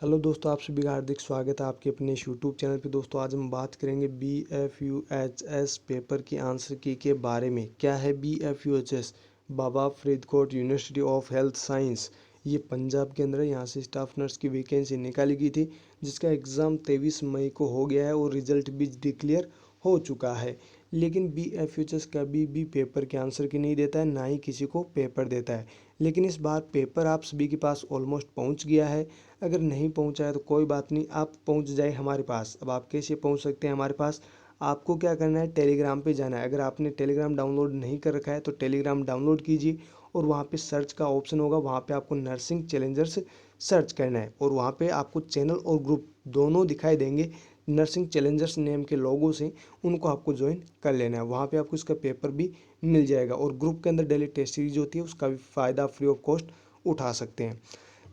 Hello दोस्तों, आप सभी का हार्दिक स्वागत है आपके अपने इस यूट्यूब चैनल पे। दोस्तों आज हम बात करेंगे BFUHS पेपर की आंसर की के बारे में। क्या है BFUHS? Baba Faridkot university of health science, ये पंजाब के अंदर है। यहाँ से स्टाफ नर्स की वैकेंसी निकाली गई थी, जिसका एग्ज़ाम 23 मई को हो गया है और रिजल्ट भी डिक्लेयर हो चुका है। लेकिन BFUHS कभी भी पेपर के आंसर की नहीं देता है, ना ही किसी को पेपर देता है। लेकिन इस बार पेपर आप सभी के पास ऑलमोस्ट पहुंच गया है। अगर नहीं पहुंचा है तो कोई बात नहीं, आप पहुंच जाए हमारे पास। अब आप कैसे पहुंच सकते हैं हमारे पास? आपको क्या करना है, टेलीग्राम पे जाना है। अगर आपने टेलीग्राम डाउनलोड नहीं कर रखा है तो टेलीग्राम डाउनलोड कीजिए और वहाँ पे सर्च का ऑप्शन होगा, वहाँ पे आपको नर्सिंग चैलेंजर्स सर्च करना है और वहाँ पे आपको चैनल और ग्रुप दोनों दिखाई देंगे। नर्सिंग चैलेंजर्स नेम के लोगों से उनको आपको ज्वाइन कर लेना है। वहाँ पे आपको इसका पेपर भी मिल जाएगा और ग्रुप के अंदर डेली टेस्ट सीरीज होती है, उसका भी फ़ायदा फ्री ऑफ कॉस्ट उठा सकते हैं।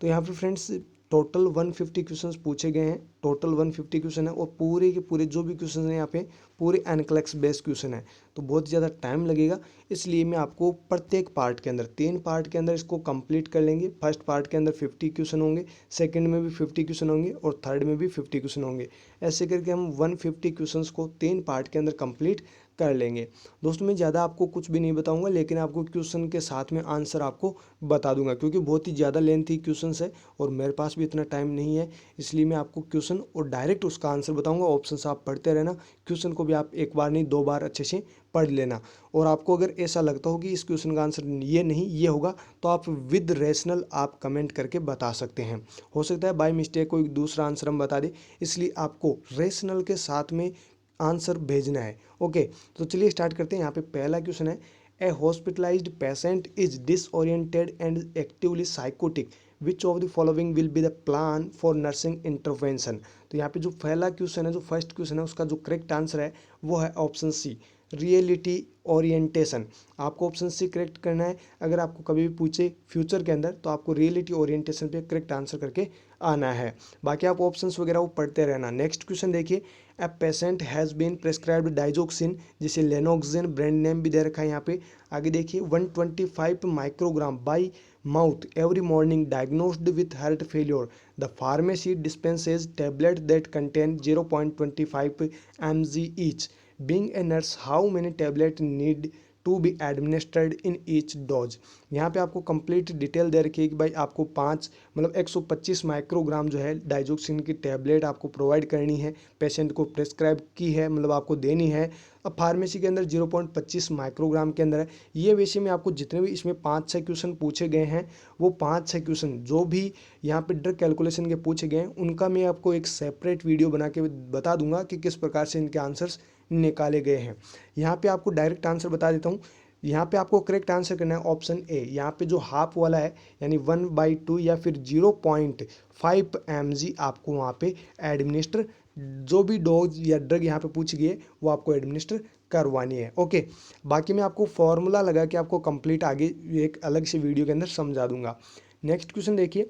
तो यहाँ पे फ्रेंड्स टोटल 150 क्वेश्चंस पूछे गए हैं। टोटल 150 क्वेश्चन है और पूरे के पूरे जो भी क्वेश्चन हैं यहाँ पे पूरे एनक्लेक्स बेस्ड क्वेश्चन है, तो बहुत ज़्यादा टाइम लगेगा। इसलिए मैं आपको प्रत्येक पार्ट के अंदर 3 पार्ट के अंदर इसको कंप्लीट कर लेंगे। फर्स्ट पार्ट के अंदर 50 क्वेश्चन होंगे, सेकंड में भी 50 क्वेश्चन होंगे और थर्ड में भी 50 क्वेश्चन होंगे। ऐसे करके हम 150 क्वेश्चंस को 3 पार्ट के अंदर कंप्लीट कर लेंगे। दोस्तों मैं ज़्यादा आपको कुछ भी नहीं बताऊंगा, लेकिन आपको क्वेश्चन के साथ में आंसर आपको बता दूंगा, क्योंकि बहुत ही ज़्यादा लेंथी क्वेश्चन है और मेरे पास भी इतना टाइम नहीं है। इसलिए मैं आपको क्वेश्चन और डायरेक्ट उसका आंसर बताऊंगा। ऑप्शंस आप पढ़ते रहना, क्वेश्चन को भी आप एक बार नहीं 2 बार अच्छे से पढ़ लेना। और आपको अगर ऐसा लगता हो कि इस क्वेश्चन का आंसर ये नहीं ये होगा, तो आप विद रेशनल आप कमेंट करके बता सकते हैं। हो सकता है बाय मिस्टेक कोई दूसरा आंसर हम बता दें, इसलिए आपको रेशनल के साथ में आंसर भेजना है। ओके, तो चलिए स्टार्ट करते हैं। यहाँ पे पहला क्वेश्चन है, a hospitalised patient is disoriented and actively psychotic, which of the following will be the plan for nursing intervention. तो यहाँ पे जो पहला क्वेश्चन है, जो फर्स्ट क्वेश्चन है, उसका जो करेक्ट आंसर है वो है ऑप्शन सी, रियलिटी ओरिएंटेशन। आपको ऑप्शन सी करेक्ट करना है। अगर आपको कभी भी पूछे फ्यूचर के अंदर तो आपको रियलिटी ओरिएंटेशन पे करेक्ट आंसर करके आना है। बाकी आप ऑप्शंस वगैरह वो पढ़ते रहना। नेक्स्ट क्वेश्चन देखिए, a patient has been prescribed digoxin, जिसे लेनोक्सिन ब्रांड नेम भी दे रखा है यहाँ पे। आगे देखिए, 125 microgram by mouth every morning, diagnosed with heart failure. The pharmacy dispenses tablets that contain 0.25 mg each. Being a nurse, how many tablets need to be administered in each dose? यहाँ पे आपको कंप्लीट डिटेल दे रखी है कि भाई आपको 125 microgram जो है डाइजोक्सिन की टैबलेट आपको प्रोवाइड करनी है, पेशेंट को प्रेस्क्राइब की है, मतलब आपको देनी है। अब फार्मेसी के अंदर 0.25 माइक्रोग्राम के अंदर है। ये वैसे में आपको जितने भी इसमें 5-6 क्वेश्चन पूछे गए हैं, वो 5-6 क्वेश्चन जो भी यहाँ पे ड्रग कैलकुलेशन के पूछे गए हैं, उनका मैं आपको एक सेपरेट वीडियो बना के बता दूंगा कि किस प्रकार से इनके आंसर्स निकाले गए हैं। यहाँ पे आपको डायरेक्ट आंसर बता देता हूँ। यहाँ पे आपको करेक्ट आंसर करना है ऑप्शन ए। यहाँ पे जो हाफ वाला है, यानी 1/2 या फिर 0.5 mg आपको वहाँ पे एडमिनिस्टर, जो भी डोज या ड्रग यहाँ पे पूछी गई है वो आपको एडमिनिस्टर करवानी है। ओके, बाकी मैं आपको फॉर्मूला लगा के आपको कंप्लीट आगे एक अलग से वीडियो के अंदर समझा दूंगा। नेक्स्ट क्वेश्चन देखिए,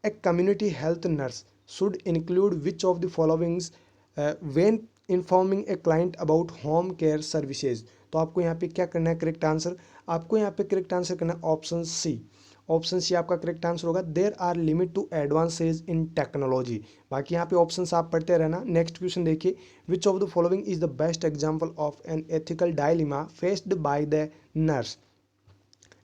a community health nurse should include which of the followings when informing a client about home care services. तो आपको यहाँ पे क्या करना है, करेक्ट आंसर आपको यहाँ पे करेक्ट आंसर करना है ऑप्शन सी। ऑप्शन सी आपका करेक्ट आंसर होगा। There are limit to advances in technology. बाकी यहाँ पे ऑप्शंस आप पढ़ते रहना। नेक्स्ट क्वेश्चन देखिए, which of the following is the best example of an ethical dilemma faced by the nurse.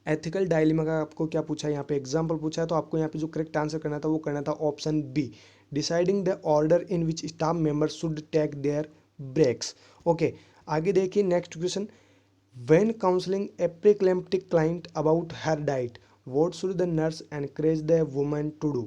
Ethical dilemma का आपको क्या पूछा है, यहाँ पे एग्जाम्पल पूछा है, तो आपको यहाँ पे जो करेक्ट आंसर करना था वो करना था option B, deciding the order in which staff members should take their breaks. Okay, आगे देखिए next question, when counseling a preeclamptic client about her diet, what should the nurse encourage the woman to do।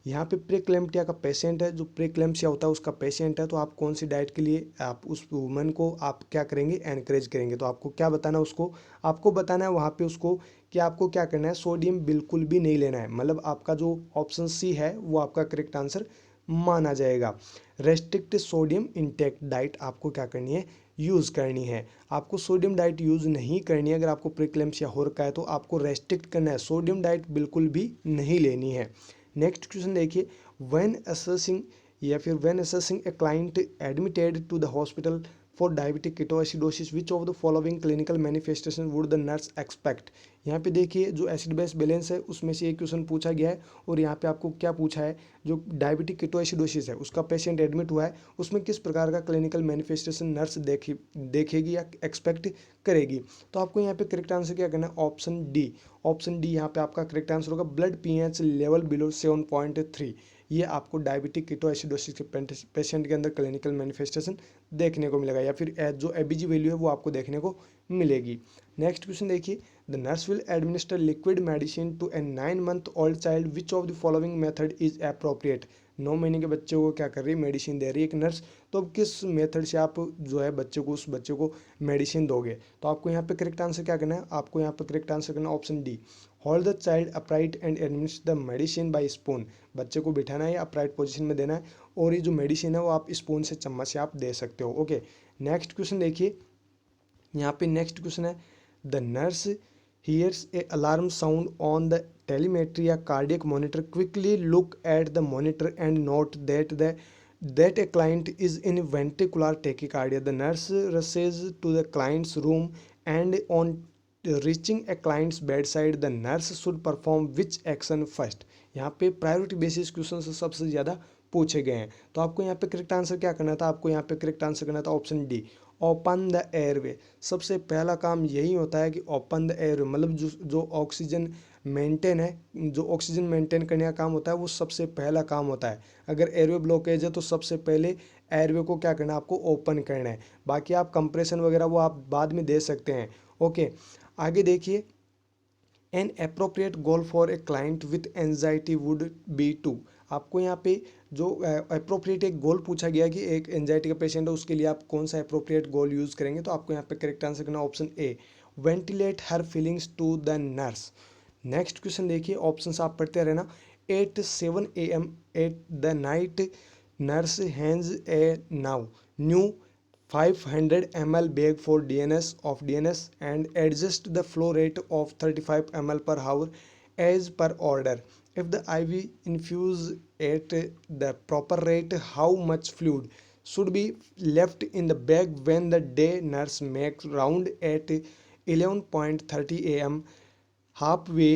यहाँ पे प्रीक्लेम्पिया का patient है, जो प्रीक्लेम्पिया होता है उसका पेशेंट है, तो आप कौन सी डाइट के लिए आप उस वुमन को आप क्या करेंगे, एनकरेज करेंगे। तो आपको क्या बताना है उसको, आपको बताना है वहाँ पे उसको कि आपको क्या करना है, सोडियम बिल्कुल भी नहीं लेना है। मतलब आपका जो ऑप्शन सी है वो आपका करेक्ट आंसर माना जाएगा। रेस्ट्रिक्ट सोडियम इंटेक डाइट आपको क्या करनी है, यूज़ करनी है। आपको सोडियम डाइट यूज़ नहीं करनी है। अगर आपको प्रीक्लेम्पिया हो रखा है तो आपको रेस्ट्रिक्ट करना है, सोडियम डाइट बिल्कुल भी नहीं लेनी है। नेक्स्ट क्वेश्चन देखिए, व्हेन असेसिंग या फिर when assessing a client admitted to the hospital for diabetic ketoacidosis, which of the following clinical manifestation would the nurse expect. यहाँ पे देखिए जो एसिड बेस बैलेंस है उसमें से एक क्वेश्चन पूछा गया है, और यहाँ पे आपको क्या पूछा है, जो डायबिटिक कीटोएसिडोसिस है उसका पेशेंट एडमिट हुआ है, उसमें किस प्रकार का क्लिनिकल मैनिफेस्टेशन नर्स देखेगी या एक्सपेक्ट करेगी। तो आपको यहाँ पे करेक्ट आंसर क्या करना है, ऑप्शन डी। ऑप्शन डी यहाँ पे आपका करेक्ट आंसर होगा। ब्लड पीएच लेवल बिलो 7.3, ये आपको डायबिटिक कीटोएसिडोसिस के पेशेंट के अंदर क्लिनिकल मैनिफेस्टेशन देखने को मिलेगा, या फिर जो एबीजी वैल्यू है वो आपको देखने को मिलेगी। नेक्स्ट क्वेश्चन देखिए, the nurse will administer liquid medicine to a 9 month old child, which of the following method is appropriate. 9 महीने के बच्चे को क्या कर रही है, मेडिसिन दे रही है एक नर्स, तो अब किस मेथड से आप जो है बच्चे को, उस बच्चे को मेडिसिन दोगे। तो आपको यहाँ पे करेक्ट आंसर क्या करना है, आपको यहाँ पे करेक्ट आंसर करना है option D. Hold the child upright and administer the medicine bye spoon, बच्चे को बिठाना है या अपराइट पोजीशन में देना है, और ये जो मेडिसिन है वो आप स्पून से, चम्मच से आप दे सकते हो। ओके, नेक्स्ट क्वेश्चन देखिए, यहाँ पे नेक्स्ट क्वेश्चन है, the nurse hears a alarm sound on the telemetry या cardiac monitor, quickly look at the monitor and note that a client is in ventricular tachycardia. The nurse rushes to the client's room and on reaching a client's bedside the nurse should perform which action first। यहाँ पे priority basis question से सबसे ज़्यादा पूछे गए हैं, तो आपको यहाँ पे करेक्ट आंसर क्या करना था, आपको यहाँ पे करेक्ट आंसर करना था option D, open the airway. सबसे पहला काम यही होता है कि ओपन द एयरवे, मतलब जो ऑक्सीजन मेंटेन है, जो ऑक्सीजन मेंटेन करने का काम होता है वो सबसे पहला काम होता है। अगर एयरवे ब्लॉकेज है तो सबसे पहले एयरवे को क्या करना है, आपको ओपन करना है। बाकी आप कंप्रेशन वगैरह वो आप बाद में दे सकते हैं। ओके, आगे देखिए, an appropriate goal for a client with anxiety would be to. आपको यहाँ पे जो अप्रोप्रिएट एक गोल पूछा गया कि एक एंजाइटी का पेशेंट है उसके लिए आप कौन सा अप्रोप्रिएट गोल यूज़ करेंगे, तो आपको यहाँ पे करेक्ट आंसर करना option A, ventilate her feelings to the nurse. Next question देखिए, ऑप्शन आप पढ़ते रहना। 8:07 AM at the night nurse hands a now new 500 ml bag for DNS and adjust the flow rate of 35 ml per hour as per order. If the IV infuse at the proper rate, how much fluid should be left in the bag when the day nurse makes round at 11:30 AM halfway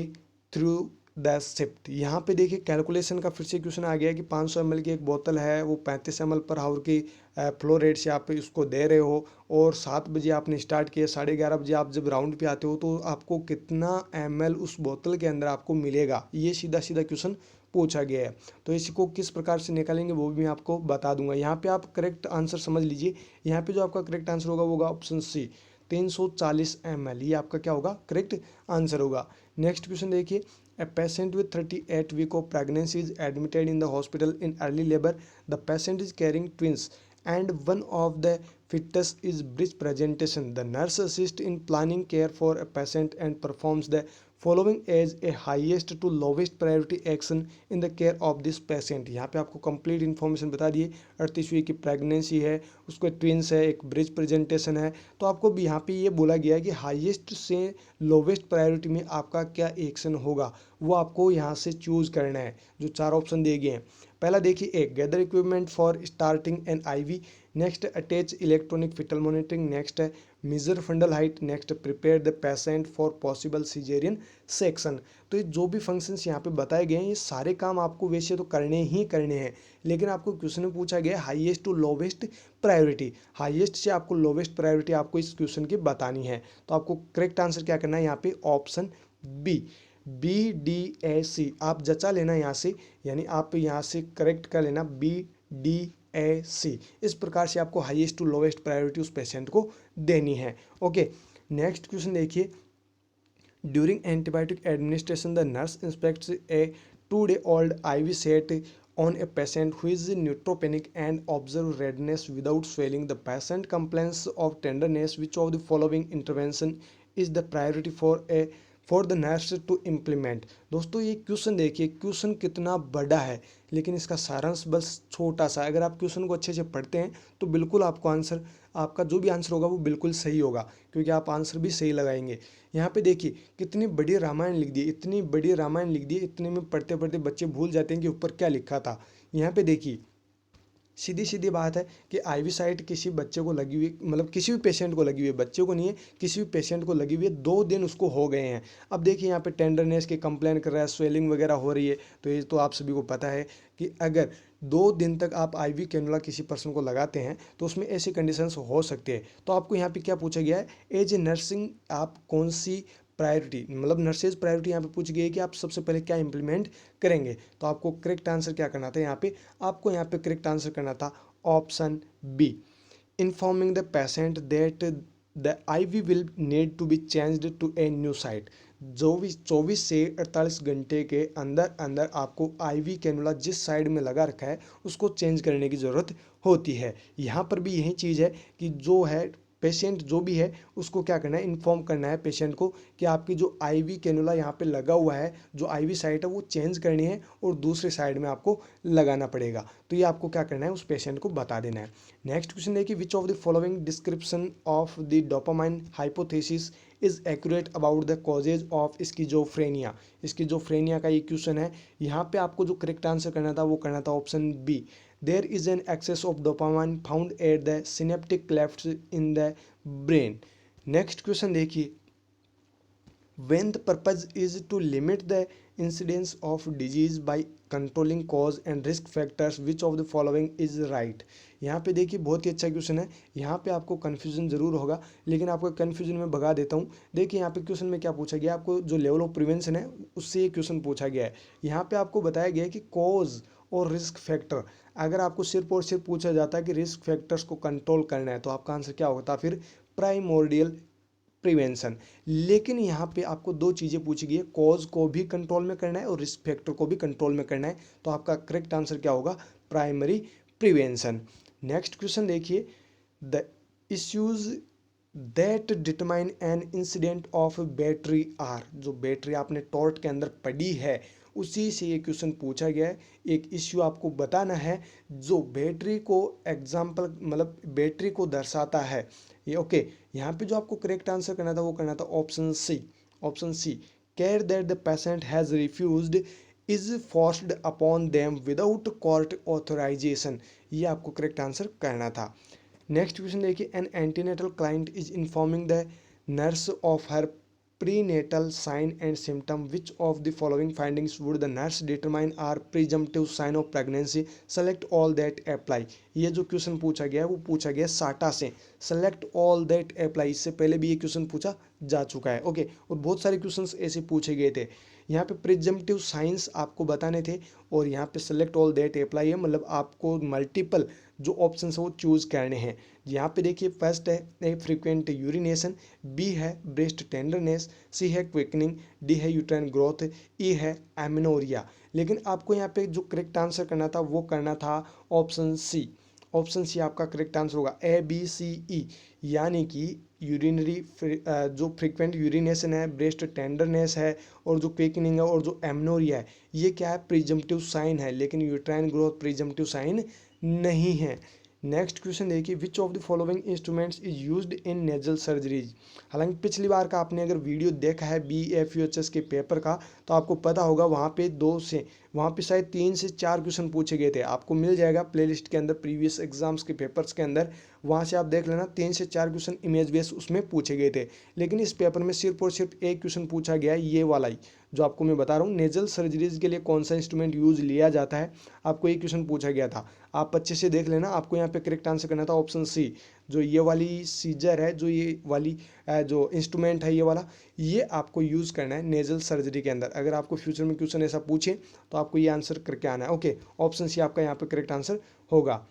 through the shift. यहाँ पे देखिए calculation का फिर से question आ गया कि 500 ml की एक बोतल है, वो 35 ml पर हावर की फ्लो रेट से आप इसको दे रहे हो, और 7 बजे आपने स्टार्ट किया, 11:30 बजे आप जब राउंड पे आते हो तो आपको कितना ml उस बोतल के अंदर आपको मिलेगा, ये सीधा सीधा क्वेश्चन पूछा गया है। तो इसको किस प्रकार से निकालेंगे वो भी मैं आपको बता दूंगा। यहाँ पे आप करेक्ट आंसर समझ लीजिए, यहाँ पे जो आपका करेक्ट आंसर होगा वो होगा ऑप्शन सी, 340 ml, ये आपका क्या होगा, करेक्ट आंसर होगा। नेक्स्ट क्वेश्चन देखिए, a patient with 38 week of pregnancy is admitted in the hospital in early labor. The patient is carrying twins and one of the fetus is breech presentation. The nurse assists in planning care for a patient and performs the following as a highest to lowest priority action in the care of this patient। यहाँ पे आपको complete information बता दिए, 38 week की pregnancy है, उसको twins है, एक ब्रिज प्रेजेंटेशन है, तो आपको भी यहाँ पे ये बोला गया है कि हाईएस्ट से लोवेस्ट प्रायोरिटी में आपका क्या एक्शन होगा, वो आपको यहाँ से चूज़ करना है। जो 4 ऑप्शन दिए गए हैं, पहला देखिए, एक gather equipment for starting an IV, next attach electronic fetal monitoring, next है measure fundal height, next prepare the patient for possible caesarean section. तो ये जो भी फंक्शंस यहाँ पे बताए गए हैं ये सारे काम आपको वैसे तो करने ही करने हैं, लेकिन आपको क्वेश्चन में पूछा गया है highest to lowest priority, highest से आपको लोवेस्ट प्रायोरिटी आपको इस क्वेश्चन की बतानी है। तो आपको करेक्ट आंसर क्या करना है यहाँ पे, ऑप्शन बी, BDAC आप जचा लेना यहाँ से, यानी आप यहाँ से करेक्ट कर लेना BDAC। इस प्रकार से आपको हाईएस्ट टू लोवेस्ट प्रायोरिटी उस पेशेंट को देनी है। ओके, नेक्स्ट क्वेश्चन देखिए, during antibiotic administration the nurse inspects A 2-day-old IV set on a patient who is neutropenic and observe redness without swelling. The patient complains of tenderness. Which of the following intervention is the priority for the nurse to implement। दोस्तों ये question देखिए, question कितना बड़ा है, लेकिन इसका सारांश बस छोटा सा। अगर आप क्वेश्चन को अच्छे से पढ़ते हैं तो बिल्कुल आपको आंसर, आपका जो भी आंसर होगा वो बिल्कुल सही होगा, क्योंकि आप आंसर भी सही लगाएंगे। यहाँ पे देखिए कितनी बड़ी रामायण लिख दी, इतनी बड़ी रामायण लिख दी, इतने में पढ़ते पढ़ते बच्चे भूल जाते हैं कि ऊपर क्या लिखा था। यहाँ पे देखिए सीधी सीधी बात है कि आईवी साइट किसी बच्चे को लगी हुई, मतलब किसी भी पेशेंट को लगी हुई है, बच्चे को नहीं है, किसी भी पेशेंट को लगी हुई है, 2 दिन उसको हो गए हैं। अब देखिए यहाँ पे टेंडरनेस की कंप्लेन कर रहा है, स्वेलिंग वगैरह हो रही है, तो ये तो आप सभी को पता है कि अगर 2 दिन तक आप आईवी कैनुला किसी पर्सन को लगाते हैं तो उसमें ऐसी कंडीशंस हो सकती है। तो आपको यहाँ पे क्या पूछा गया है, एज ए नर्सिंग आप कौन सी प्रायोरिटी, मतलब नर्सेज प्रायोरिटी यहाँ पे पूछ गई है कि आप सबसे पहले क्या इंप्लीमेंट करेंगे। तो आपको करेक्ट आंसर क्या करना था, यहाँ पे आपको यहाँ पे करेक्ट आंसर करना था option B, informing the patient that the IV will need to be changed to a new site. 24 से 48 घंटे के अंदर अंदर आपको आईवी कैनुला जिस साइड में लगा रखा है उसको चेंज करने की ज़रूरत होती है। यहाँ पर भी यही चीज़ है कि जो है पेशेंट जो भी है उसको क्या करना है, इन्फॉर्म करना है पेशेंट को कि आपकी जो आईवी कैनुला यहाँ पे लगा हुआ है, जो आईवी साइट है वो चेंज करनी है और दूसरे साइड में आपको लगाना पड़ेगा। तो ये आपको क्या करना है, उस पेशेंट को बता देना है। नेक्स्ट क्वेश्चन देखिए, which of the following description of the dopamine hypothesis is accurate about the causes of schizophrenia. Schizophrenia का ये क्वेश्चन है। यहाँ पे आपको जो करेक्ट आंसर करना था वो करना था option B, there is an excess of dopamine found at the synaptic clefts in the brain. Next question देखिए, when the purpose is to limit the incidence of disease by controlling cause and risk factors, which of the following is right। यहाँ पे देखिए बहुत ही अच्छा question है। यहाँ पे आपको कन्फ्यूजन जरूर होगा, लेकिन आपको कन्फ्यूजन में भगा देता हूँ। देखिए यहाँ पे क्वेश्चन में क्या पूछा गया, आपको जो लेवल ऑफ प्रिवेंशन है उससे ये क्वेश्चन पूछा गया है। यहाँ पे आपको बताया गया है कि कॉज और रिस्क फैक्टर, अगर आपको सिर्फ और सिर्फ पूछा जाता है कि रिस्क फैक्टर्स को कंट्रोल करना है तो आपका आंसर क्या होता, फिर प्राइमोर्डियल प्रिवेंशन। लेकिन यहाँ पे आपको 2 चीज़ें पूछी गई है, कॉज को भी कंट्रोल में करना है और रिस्क फैक्टर को भी कंट्रोल में करना है। तो आपका करेक्ट आंसर क्या होगा, प्राइमरी प्रिवेंशन। नेक्स्ट क्वेश्चन देखिए, the issues that determine an incident of battery are. जो बैटरी आपने टॉर्ट के अंदर पढ़ी है उसी से ये क्वेश्चन पूछा गया है। एक इश्यू आपको बताना है जो बैटरी को एग्जाम्पल, मतलब बैटरी को दर्शाता है ये। ओके, यहाँ पे जो आपको करेक्ट आंसर करना था वो करना था option C. Option C, care that the patient has refused is forced upon them without court authorization. ये आपको करेक्ट आंसर करना था। नेक्स्ट क्वेश्चन देखिए, an antenatal client is informing the nurse of her prenatal sign and symptom, which of the following findings would the nurse determine are presumptive sign of pregnancy, select all that apply। ये जो question पूछा गया है वो पूछा गया साटा से, सेलेक्ट ऑल दैट अप्लाई। इससे पहले भी ये क्वेश्चन पूछा जा चुका है। ओके, और बहुत सारे क्वेश्चंस ऐसे पूछे गए थे। यहाँ पे प्रिजम्पटिव साइंस आपको बताने थे और यहाँ पे सेलेक्ट ऑल दैट अप्लाई है, मतलब आपको मल्टीपल जो ऑप्शन है वो चूज करने हैं। यहाँ पे देखिए, फर्स्ट है फ्रीक्वेंट यूरिनेशन, बी है ब्रेस्ट टेंडरनेस, सी है क्विकनिंग, डी है यूट्राइन ग्रोथ, ई है एमिनोरिया। लेकिन आपको यहाँ पे जो करेक्ट आंसर करना था वो करना था ऑप्शन सी। ऑप्शन सी आपका करेक्ट आंसर होगा, ए बी सी ई। यानी कि यूरिनरी जो फ्रीक्वेंट यूरिनेशन है, ब्रेस्ट टेंडरनेस है और जो क्विकनिंग है और जो एमनोरिया है, ये क्या है, प्रिजम्पटिव साइन है, लेकिन यूट्राइन ग्रोथ प्रिजम्पटिव साइन नहीं है। नेक्स्ट क्वेश्चन देखिए, which of the following instruments is used in nasal surgeries. हालांकि पिछली बार का आपने अगर वीडियो देखा है BFUHS के पेपर का तो आपको पता होगा वहाँ पे शायद 3 से 4 क्वेश्चन पूछे गए थे। आपको मिल जाएगा प्लेलिस्ट के अंदर, प्रीवियस एग्जाम्स के पेपर्स के अंदर, वहाँ से आप देख लेना। 3 से 4 क्वेश्चन इमेज बेस उसमें पूछे गए थे, लेकिन इस पेपर में सिर्फ और सिर्फ एक क्वेश्चन पूछा गया है, ये वाला ही जो आपको मैं बता रहा हूँ। नेजल सर्जरीज के लिए कौन सा इंस्ट्रूमेंट यूज लिया जाता है, आपको ये क्वेश्चन पूछा गया था। आप अच्छे से देख लेना। आपको यहाँ पे करेक्ट आंसर करना था ऑप्शन सी, जो ये वाली सीजर है, जो ये वाली जो इंस्ट्रूमेंट है ये वाला, ये आपको यूज़ करना है नेजल सर्जरी के अंदर। अगर आपको फ्यूचर में क्वेश्चन ऐसा पूछे तो आपको ये आंसर करके आना है। ओके, ऑप्शन सी आपका यहाँ पे करेक्ट आंसर होगा।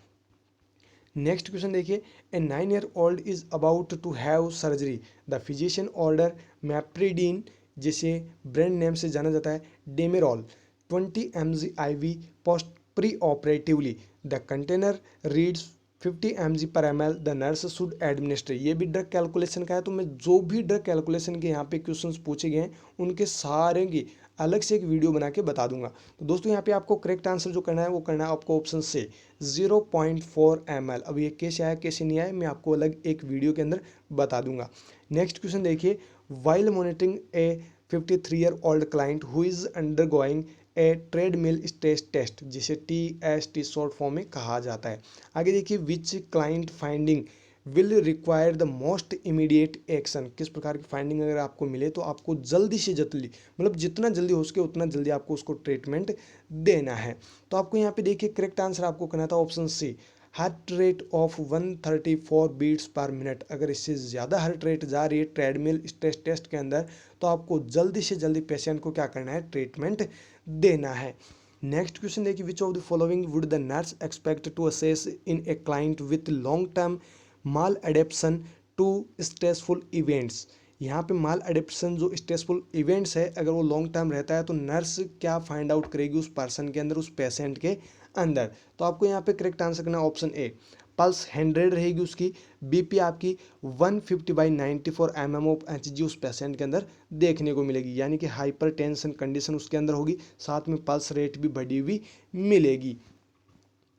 नेक्स्ट क्वेश्चन देखिए, a 9-year-old is about to have surgery, the physician order meperidine, जिसे ब्रांड नेम से जाना जाता है Demerol, 20 mg IV post preoperatively, the container reads 50 mg/ml, the nurse should administer. ये भी drug calculation का है, तो मैं जो भी ड्रग कैलकुलेशन के यहाँ पे क्वेश्चंस पूछे गए हैं उनके सारे की अलग से एक वीडियो बना के बता दूंगा। तो दोस्तों यहाँ पे आपको करेक्ट आंसर जो करना है वो करना है आपको ऑप्शन से 0.4 ml। अब ये कैसे आया कैसे नहीं आया मैं आपको अलग एक वीडियो के अंदर बता दूंगा। नेक्स्ट क्वेश्चन देखिए, while monitoring a 53-year-old client who is undergoing a treadmill stress test, जिसे TST शॉर्ट फॉर्म में कहा जाता है। आगे देखिए, which client finding will require the most immediate action, किस प्रकार की फाइंडिंग अगर आपको मिले तो आपको जल्दी से जल्दी, मतलब जितना जल्दी हो सके उतना जल्दी आपको उसको ट्रीटमेंट देना है। तो आपको यहाँ पे देखिए करेक्ट आंसर आपको करना था option C, heart rate of 134 beats per minute. अगर इससे ज़्यादा हार्ट रेट जा रही है ट्रेडमिल स्ट्रेस टेस्ट के अंदर तो आपको जल्दी से जल्दी पेशेंट को क्या करना है, ट्रीटमेंट देना है। नेक्स्ट क्वेश्चन देखिए, which of the following would the nurse expect to assess in a client with long term maladaptation to stressful events. यहाँ पे माल एडेप्शन जो स्ट्रेसफुल इवेंट्स है अगर वो लॉन्ग टर्म रहता है तो नर्स क्या फाइंड आउट करेगी उस पर्सन के अंदर, उस पेशेंट के अंदर। तो आपको यहाँ पे करेक्ट आंसर करना ऑप्शन ए, पल्स 100 रहेगी उसकी, बीपी आपकी 150/94 mm/Hg उस पेशेंट के अंदर देखने को मिलेगी, यानी कि हाइपर टेंशन कंडीशन उसके अंदर होगी, साथ में पल्स रेट भी बढ़ी हुई मिलेगी।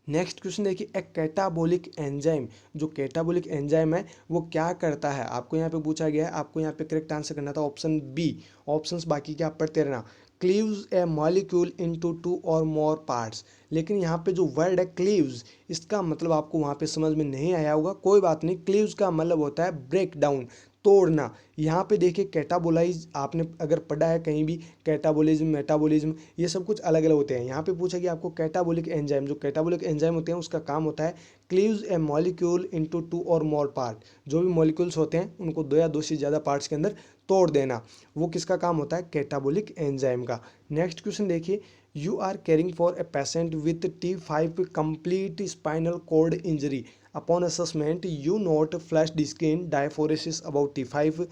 नेक्स्ट क्वेश्चन देखिए, एक कैटाबोलिक एंजाइम, जो कैटाबोलिक एंजाइम है वो क्या करता है, आपको यहाँ पे पूछा गया है। आपको यहाँ पे करेक्ट आंसर करना था ऑप्शन बी, ऑप्शंस बाकी के आप पढ़ते रहना। क्लीव्स ए मॉलिक्यूल इनटू 2 और मोर पार्ट्स, लेकिन यहाँ पे जो वर्ड है क्लीव्स, इसका मतलब आपको वहाँ पे समझ में नहीं आया होगा, कोई बात नहीं। क्लीव्स का मतलब होता है ब्रेक डाउन, तोड़ना। यहाँ पे देखिए कैटाबोलाइज आपने अगर पढ़ा है कहीं भी, कैटाबोलिज्म, मेटाबॉलिज्म, ये सब कुछ अलग अलग होते हैं। यहाँ पे पूछा गया आपको कैटाबोलिक एंजाइम, जो कैटाबोलिक एंजाइम होते हैं उसका काम होता है क्लीव्स ए मॉलिक्यूल इनटू 2 और मोर पार्ट, जो भी मॉलिक्यूल्स होते हैं उनको 2 या 2 से ज़्यादा पार्ट्स के अंदर तोड़ देना, वो किसका काम होता है, कैटाबोलिक एंजाइम का। नेक्स्ट क्वेश्चन देखिए, you are caring for a patient with T5 complete spinal cord injury. Upon assessment, you note flushed skin, diaphoresis about T5,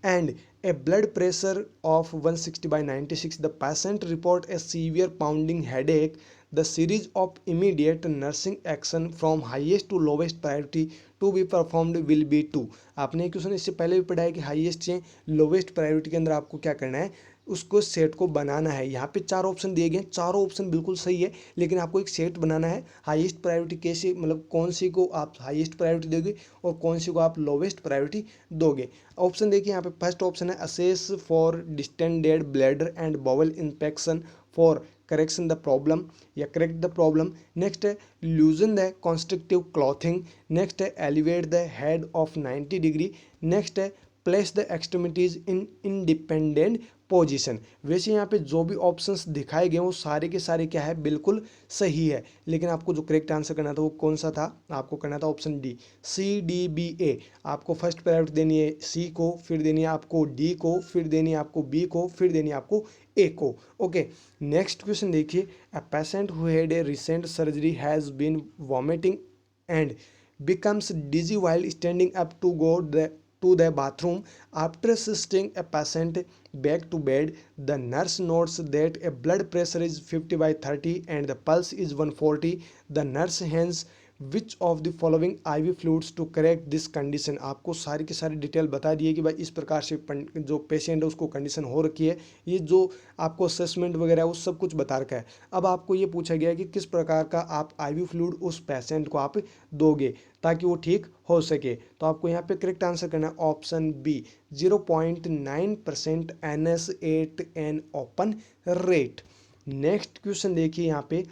and a blood pressure of 160/96. The patient report a severe pounding headache. The series of immediate nursing action from highest to lowest priority to be performed will be 2. आपने question इससे पहले भी पढ़ा है कि highest से lowest priority के अंदर आपको क्या करना है, उसको सेट को बनाना है। यहाँ पे 4 ऑप्शन दिए गए हैं, चारों ऑप्शन बिल्कुल सही है, लेकिन आपको एक सेट बनाना है। हाईएस्ट प्रायोरिटी कैसे, मतलब कौन सी को आप हाईएस्ट प्रायोरिटी दोगे और कौन सी को आप लोवेस्ट प्रायोरिटी दोगे। ऑप्शन देखिए, यहाँ पे फर्स्ट ऑप्शन है assess for distended bladder and bowel infection for correction the problem या करेक्ट द प्रॉब्लम। नेक्स्ट है loosen the constrictive clothing. Next है elevate the head of 90 degree. Next है place the extremities in independent position. वैसे यहाँ पे जो भी options दिखाए गए वो सारे के सारे क्या है, बिल्कुल सही है, लेकिन आपको जो करेक्ट आंसर करना था वो कौन सा था, आपको करना था ऑप्शन डी, CDBA। आपको फर्स्ट प्रायोरिटी देनी है सी को, फिर देनी है आपको डी को, फिर देनी है आपको बी को, फिर देनी है आपको ए को। ओके, नेक्स्ट क्वेश्चन देखिए, a patient who had a recent surgery has been vomiting and becomes dizzy while standing up to the bathroom. After assisting a patient back to bed, the nurse notes that a blood pressure is 50/30 and the pulse is 140. The nurse hands which of the following IV fluids to correct this condition. आपको सारी की सारी detail बता दी है कि भाई इस प्रकार से जो पेशेंट है उसको कंडीशन हो रखी है, ये जो आपको असेसमेंट वगैरह है वो सब कुछ बता रखा है। अब आपको ये पूछा गया है कि किस प्रकार का आप IV फ्लूइड उस पेशेंट को आप दोगे ताकि वो ठीक हो सके। तो आपको यहाँ पे करेक्ट आंसर करना है option B, 0.9% NS8 an open rate. Next question देखिए, यहाँ पे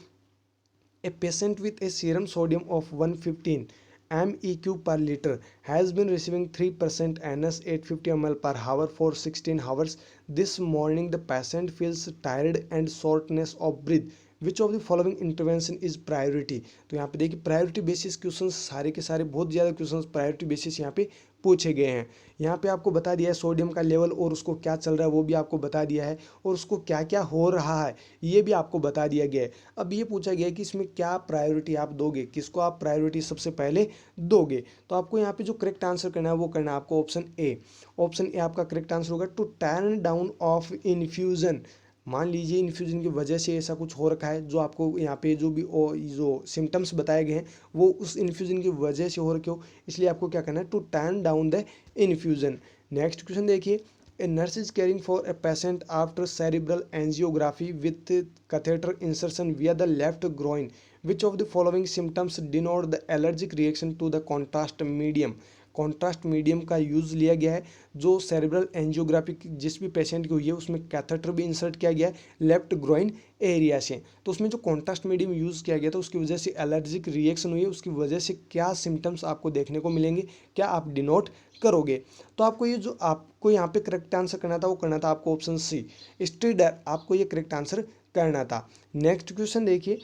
a patient with a serum sodium of 115 MEq per liter has been receiving 3% NS 850 ml per hour for 16 hours. This morning the patient feels tired and shortness of breath. Which of the following intervention is priority. तो यहाँ पे देखिए priority basis question सारे के सारे बहुत ज़्यादा question priority basis यहाँ पे पूछे गए हैं। यहाँ पे आपको बता दिया है सोडियम का लेवल और उसको क्या चल रहा है वो भी आपको बता दिया है, और उसको क्या क्या हो रहा है ये भी आपको बता दिया गया है। अब ये पूछा गया है कि इसमें क्या प्रायोरिटी आप दोगे, किसको आप प्रायोरिटी सबसे पहले दोगे। तो आपको यहाँ पे जो करेक्ट आंसर करना है वो करना है आपको ऑप्शन ए। ऑप्शन ए आपका करेक्ट आंसर होगा, to turn down off infusion. मान लीजिए इन्फ्यूजन की वजह से ऐसा कुछ हो रखा है, जो आपको यहाँ पे जो भी जो सिम्टम्स बताए गए हैं वो उस इन्फ्यूजन की वजह से हो रखे हो, इसलिए आपको क्या करना है, to turn down the infusion. Next question देखिए, a nurse is caring for a patient after cerebral angiography with catheter insertion via the left groin. Which of the following symptoms denote the allergic reaction to the contrast medium. Contrast medium का use लिया गया है। जो cerebral angiography जिस भी patient की हुई है उसमें कैथेटर भी इंसर्ट किया गया है लेफ्ट ग्रोइन एरिया से। तो उसमें जो कॉन्ट्रास्ट मीडियम यूज़ किया गया था उसकी वजह से एलर्जिक रिएक्शन हुई है, उसकी वजह से क्या सिम्टम्स आपको देखने को मिलेंगे, क्या आप डिनोट करोगे। तो आपको ये जो आपको यहाँ पे करेक्ट आंसर करना था वो करना था आपको ऑप्शन सी, स्ट्रीडर, आपको ये करेक्ट आंसर करना था। नेक्स्ट क्वेश्चन देखिए,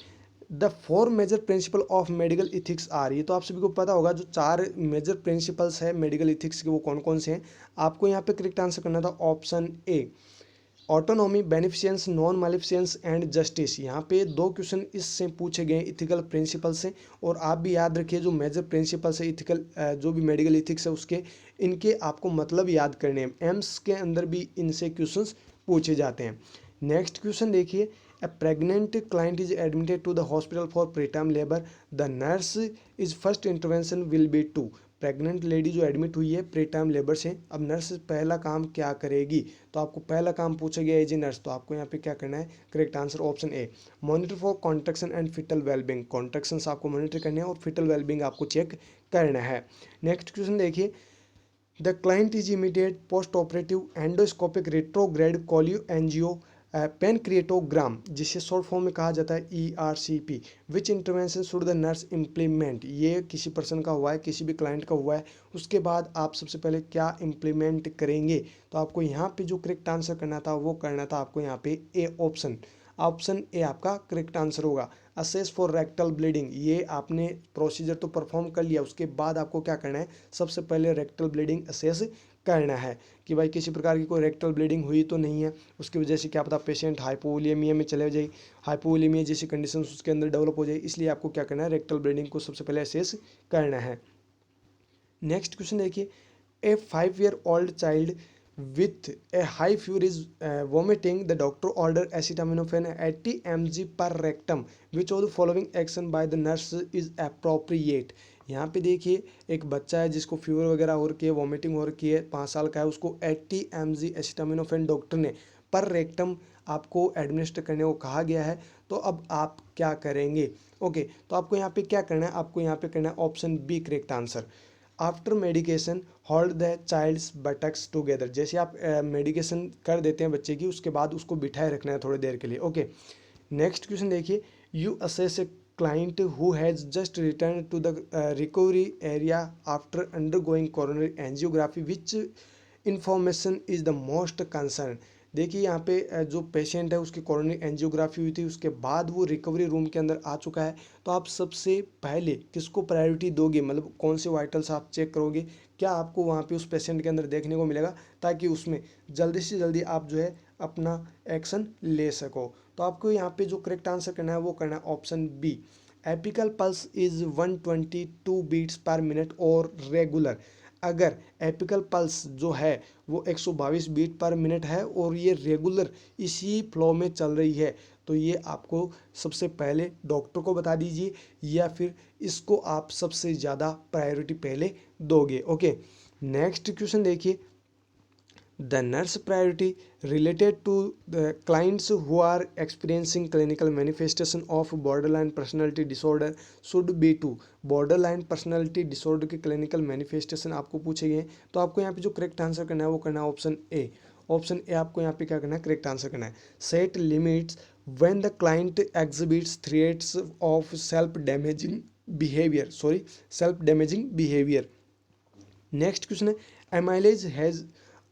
the four major principal of medical ethics are, ये तो आप सभी को पता होगा जो 4 मेजर प्रिंसिपल्स है मेडिकल इथिक्स के वो कौन कौन से हैं। आपको यहाँ पे करेक्ट आंसर करना था option A, autonomy, beneficence, non maleficence and justice. यहाँ पे 2 क्वेश्चन इससे पूछे गए इथिकल प्रिंसिपल से। और आप भी याद रखिए जो मेजर प्रिंसिपल्स है इथिकल जो भी मेडिकल इथिक्स है उसके, इनके आपको मतलब याद करने हैं। एम्स के अंदर भी इनसे क्वेश्चंस पूछे जाते हैं। नेक्स्ट क्वेश्चन देखिए, a pregnant client is admitted to the hospital for preterm labor, the nurse is first intervention will be to, pregnant lady जो एडमिट हुई है प्रीटर्म लेबर से, अब नर्स पहला काम क्या करेगी। तो आपको पहला काम पूछा गया एज ए नर्स, तो आपको यहाँ पे क्या करना है, correct answer option A, monitor for contraction and fetal wellbeing, contractions आपको मॉनिटर करने हैं और फिटल वेलबिंग आपको चेक करना है। नेक्स्ट क्वेश्चन देखिए, the client is immediate post operative endoscopic retrograde cholangiopancreatogram, जिसे शॉर्ट फॉर्म में कहा जाता है ERCP, which intervention should the nurse implement, ये किसी पर्सन का हुआ है, किसी भी क्लाइंट का हुआ है, उसके बाद आप सबसे पहले क्या इम्प्लीमेंट करेंगे। तो आपको यहाँ पे जो करेक्ट आंसर करना था वो करना था आपको यहाँ पे ए ऑप्शन, ऑप्शन ए आपका करेक्ट आंसर होगा। असेस फॉर रेक्टल ब्लीडिंग, ये आपने प्रोसीजर तो परफॉर्म कर लिया, उसके बाद आपको क्या करना है, सबसे पहले रेक्टल ब्लीडिंग असेस करना है कि भाई किसी प्रकार की कोई रेक्टल ब्लीडिंग हुई तो नहीं है, उसकी वजह से क्या पता पेशेंट हाइपोवोलेमिया में चले जाए, हाइपोवोलेमिया जैसी कंडीशन उसके अंदर डेवलप हो जाए, इसलिए आपको क्या करना है, रेक्टल ब्लीडिंग को सबसे पहले असेस करना है। नेक्स्ट क्वेश्चन देखिए, ए 5-year-old child with a high fever is vomiting, the doctor order acetaminophen 80 mg per rectum, which of the following action by the nurse is appropriate। यहाँ पे देखिए एक बच्चा है जिसको फीवर वगैरह हो रखी है, वॉमिटिंग हो रखी है, 5 साल का है, उसको 80 mg एसिटामिनोफेन डॉक्टर ने पर रेक्टम आपको एडमिनिस्टर करने को कहा गया है। तो अब आप क्या करेंगे। ओके, तो आपको यहाँ पे क्या करना है, आपको यहाँ पे करना है option B correct answer, after medication hold the child's buttocks together, जैसे आप मेडिकेशन कर देते हैं बच्चे की उसके बाद उसको बिठाए रखना है थोड़ी देर के लिए। ओके, नेक्स्ट क्वेश्चन देखिए, you assess a client who has just return to the recovery area after undergoing coronary angiography, which information is the most concern. देखिए यहाँ पे जो पेशेंट है उसकी कोरोनरी एंजियोग्राफी हुई थी, उसके बाद वो रिकवरी रूम के अंदर आ चुका है, तो आप सबसे पहले किसको प्रायोरिटी दोगे, मतलब कौन से वाइटल्स आप चेक करोगे, क्या आपको वहाँ पे उस पेशेंट के अंदर देखने को मिलेगा, ताकि उसमें जल्दी से जल्दी आप जो है अपना एक्शन ले सको। तो आपको यहाँ पे जो करेक्ट आंसर करना है वो करना है option B, apical pulse is 122 beats per minute और रेगुलर। अगर एपिकल पल्स जो है वो 122 बीट पर मिनट है और ये रेगुलर इसी फ्लो में चल रही है, तो ये आपको सबसे पहले डॉक्टर को बता दीजिए, या फिर इसको आप सबसे ज़्यादा प्रायोरिटी पहले दोगे। ओके, नेक्स्ट क्वेश्चन देखिए, the nurse priority related to the clients who are experiencing clinical manifestation of borderline personality disorder should be to, borderline personality disorder के clinical manifestation आपको पूछे गए, तो आपको यहाँ पे जो करेक्ट आंसर करना है वो करना है ऑप्शन ए, ऑप्शन ए आपको यहाँ पे क्या करना है, करेक्ट आंसर करना है, set limits when the client exhibits threats of self damaging behavior। Next question है, amylase has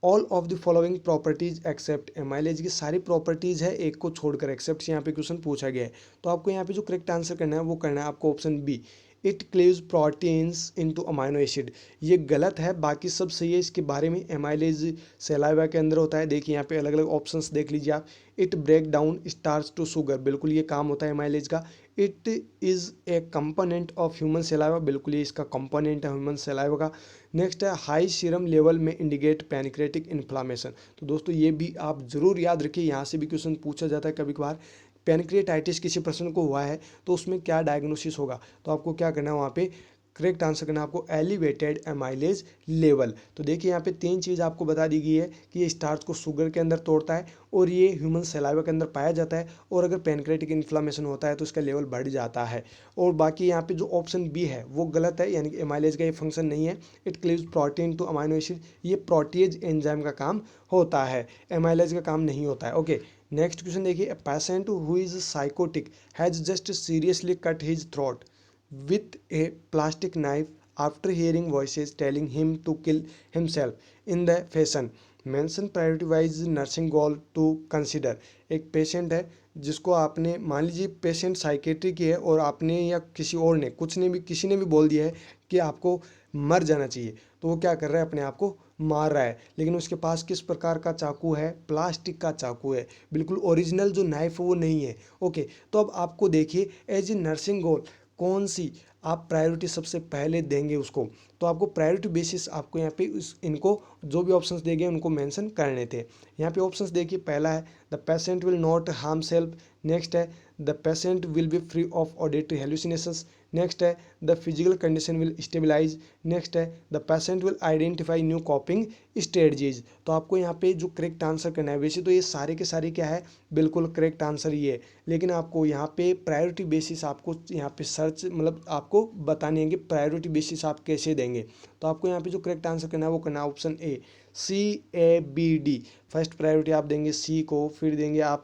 all of the following properties except, amylase की सारी प्रॉपर्टीज है एक को छोड़कर, एक्सेप्ट यहाँ पे क्वेश्चन पूछा गया है। तो आपको यहाँ पे जो करेक्ट आंसर करना है वो करना है आपको option B, it cleaves proteins into amino acid. ये गलत है, बाकी सब सही है इसके बारे में। एमाइलेज सलाइवा के अंदर होता है, देखिए यहाँ पे अलग अलग ऑप्शंस देख लीजिए आप। It break down starch to sugar, बिल्कुल ये काम होता है एमाइलेज का। It is a component of human saliva, बिल्कुल ये इसका कंपोनेंट है ह्यूमन सलाइवा का। नेक्स्ट है हाई सीरम लेवल में इंडिकेट पैनक्रेटिक इन्फ्लामेशन। तो दोस्तों ये भी आप जरूर याद रखिए, यहाँ से भी क्वेश्चन पूछा जाता है कभी कभार, पैनक्रिएटाइटिस किसी पर्सन को हुआ है तो उसमें क्या डायग्नोसिस होगा। तो आपको क्या करना है वहाँ पे करेक्ट आंसर करना है आपको एलिवेटेड एमाइलेज लेवल। तो देखिए यहाँ पे 3 चीज़ आपको बता दी गई है कि ये स्टार्च को शुगर के अंदर तोड़ता है और ये ह्यूमन सलाइवा के अंदर पाया जाता है, और अगर पैनक्रेटिक इन्फ्लामेशन होता है तो इसका लेवल बढ़ जाता है। और बाकी यहाँ पे जो ऑप्शन बी है वो गलत है, यानी कि एमाइलेज का ये फंक्शन नहीं है। It cleaves protein two amino acid, ये प्रोटीज एंजाइम का काम होता है, एमाइलेज का काम नहीं होता है। ओके, नेक्स्ट क्वेश्चन देखिए, a patient who is psychotic has just seriously cut his throat with a plastic knife after hearing voices telling him to kill himself in the fashion mention priority wise nursing goal to consider। एक patient है जिसको आपने, मान लीजिए patient psychiatry की है और आपने या किसी और ने, कुछ ने भी, किसी ने भी बोल दिया है कि आपको मर जाना चाहिए, तो वो क्या कर रहा है, अपने आप को मार रहा है। लेकिन उसके पास किस प्रकार का चाकू है, प्लास्टिक का चाकू है, बिल्कुल ओरिजिनल जो नाइफ है वो नहीं है। ओके, तो अब आपको देखिए एज ए नर्सिंग गोल कौन सी आप प्रायोरिटी सबसे पहले देंगे उसको, तो आपको प्रायोरिटी बेसिस आपको यहाँ पे उस इनको जो भी ऑप्शंस दिए गए उनको मेंशन करने थे। यहाँ पे ऑप्शंस देखिए, पहला है the patient will not harm self, next है the patient will be free of auditory hallucinations, next है the physical condition will stabilise, next है the patient will identify new coping strategies. तो आपको यहाँ पे जो करेक्ट आंसर करना है, वैसे तो ये सारे के सारे क्या है, बिल्कुल करेक्ट आंसर ये है, लेकिन आपको यहाँ पे प्रायोरिटी बेसिस आपको यहाँ पे सर्च, मतलब आपको बताने हैं कि प्रायोरिटी बेसिस आप कैसे देंगे। तो आपको यहाँ पे जो करेक्ट आंसर करना है वो करना है ऑप्शन ए, CABD। फर्स्ट प्रायोरिटी आप देंगे सी को, फिर देंगे आप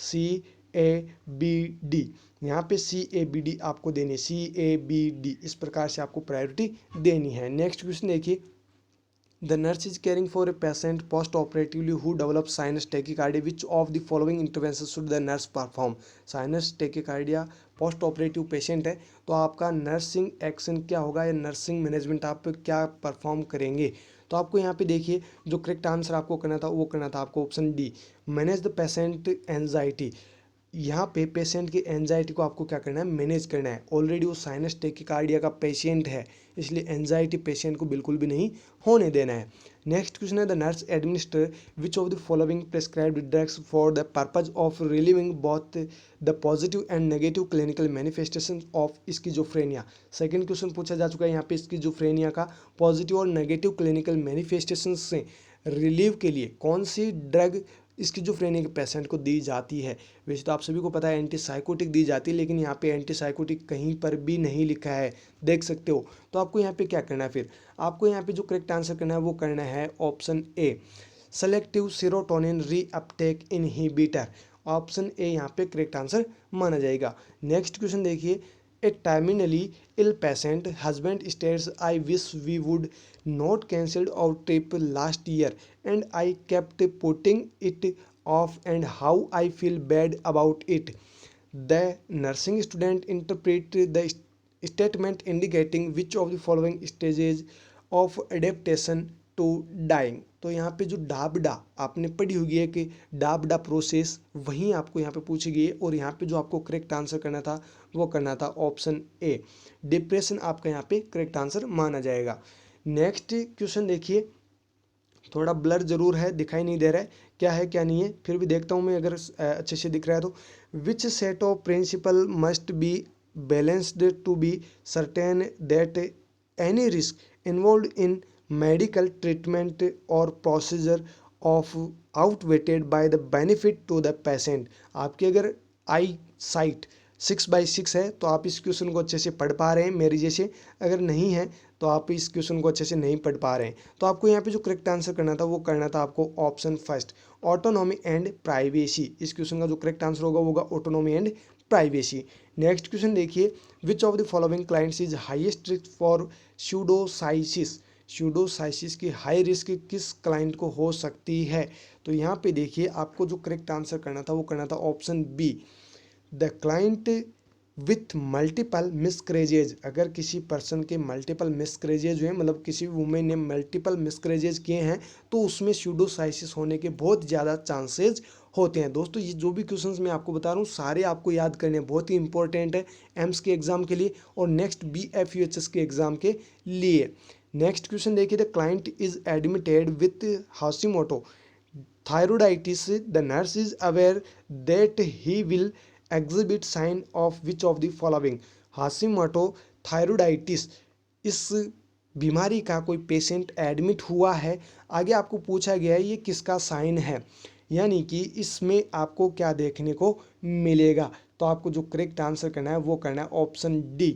CABD, यहाँ पे CABD आपको देनी है, CABD, इस प्रकार से आपको प्रायोरिटी देनी है। नेक्स्ट क्वेश्चन देखिए, the nurse is caring for a patient post operatively who develop sinus tachycardia, which of the following intervention should the nurse perform. Sinus tachycardia post operative patient है, तो आपका नर्सिंग एक्शन क्या होगा या nursing management आप क्या perform करेंगे। तो आपको यहाँ पे देखिए जो करेक्ट आंसर आपको करना था वो करना था आपको option D, manage the patient anxiety. यहाँ पे पेशेंट की एंजाइटी को आपको क्या करना है, मैनेज करना है। ऑलरेडी वो साइनस टेकिकार्डिया का पेशेंट है, इसलिए एंजाइटी पेशेंट को बिल्कुल भी नहीं होने देना है। नेक्स्ट क्वेश्चन है, the nurse administer which of the following prescribed drugs for the purpose of relieving both the positive and negative clinical manifestation of schizophrenia. Second question पूछा जा चुका है यहाँ पे स्किजोफ्रेनिया का पॉजिटिव और नेगेटिव क्लिनिकल मैनिफेस्टेशन से रिलीव के लिए कौन सी ड्रग स्किज़ोफ्रेनिया के पेशेंट को दी जाती है। वैसे तो आप सभी को पता है एंटीसाइकोटिक दी जाती है, लेकिन यहाँ पे एंटीसाइकोटिक कहीं पर भी नहीं लिखा है, देख सकते हो। तो आपको यहाँ पे क्या करना है, फिर आपको यहाँ पे जो करेक्ट आंसर करना है वो करना है option A, selective serotonin reuptake inhibitor. Option A यहाँ पे करेक्ट आंसर माना जाएगा। नेक्स्ट क्वेश्चन देखिए, a terminally ill patient husband states I wish we would not cancelled our trip last year and I kept putting it off and how I feel bad about it. The nursing student interpret the statement indicating which of the following stages of adaptation to dying। तो यहाँ पे जो डाबडा आपने पढ़ी होगी है कि डाबडा process, वहीं आपको यहाँ पे पूछी गई है, और यहाँ पे जो आपको करेक्ट आंसर करना था वो करना था ऑप्शन ए, डिप्रेशन आपका यहाँ पे करेक्ट आंसर माना जाएगा। नेक्स्ट क्वेश्चन देखिए, थोड़ा ब्लर जरूर है, दिखाई नहीं दे रहा है क्या है क्या नहीं है, फिर भी देखता हूँ मैं, अगर अच्छे से दिख रहा है तो। Which set of principle must be balanced to be certain that any risk involve in medical treatment और procedure of outweighed by the benefit to the patient. आपकी अगर आई साइट 6/6 है तो आप इस क्वेश्चन को अच्छे से पढ़ पा रहे हैं मेरी जैसे, अगर नहीं है तो आप इस क्वेश्चन को अच्छे से नहीं पढ़ पा रहे हैं। तो आपको यहाँ पे जो करेक्ट आंसर करना था वो करना था आपको option first, autonomy and privacy. इस क्वेश्चन का जो करेक्ट आंसर होगा वो होगा autonomy and privacy. Next question देखिए, which of the following clients is highest risk for pseudocyesis. Pseudocyesis की हाई रिस्क किस क्लाइंट को हो सकती है। तो यहाँ पे देखिए आपको जो करेक्ट आंसर करना था वो करना था option B, the client with multiple miscarriages. अगर किसी पर्सन के मल्टीपल मिसक्रेजेज हुए, मतलब किसी वुमेन ने मल्टीपल मिसक्रेजेज किए हैं, तो उसमें स्यूडोसाइसिस होने के बहुत ज़्यादा चांसेज होते हैं। दोस्तों ये जो भी क्वेश्चंस मैं आपको बता रहा हूँ सारे आपको याद करने बहुत ही इंपॉर्टेंट है एम्स के एग्जाम के लिए और नेक्स्ट BFUHS के एग्जाम के लिए। नेक्स्ट क्वेश्चन देखिए, the client is admitted with Hashimoto thyroiditis, the nurse is aware that he will exhibit sign of which of the following। Hashimoto thyroiditis इस बीमारी का कोई पेशेंट एडमिट हुआ है। आगे आपको पूछा गया है ये किसका साइन है, यानी कि इसमें आपको क्या देखने को मिलेगा। तो आपको जो करेक्ट आंसर करना है वो करना है ऑप्शन डी,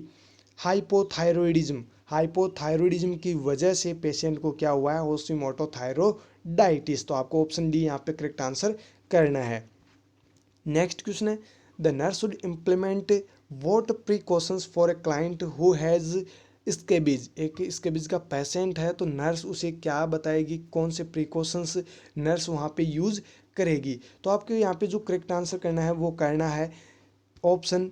हाइपोथायरॉयडिज्म। हाइपोथायरॉयडिज्म की वजह से पेशेंट को क्या हुआ है, होशिमोटो थायरोडाइटिस। तो आपको ऑप्शन डी यहाँ पे करेक्ट आंसर करना है। नेक्स्ट क्वेश्चन है, the nurse should implement what precautions for a client who has scabies. एक स्केबीज का पेशेंट है तो नर्स उसे क्या बताएगी, कौन से प्रिकॉशंस नर्स वहाँ पे यूज़ करेगी। तो आपको यहाँ पे जो करेक्ट आंसर करना है वो करना है option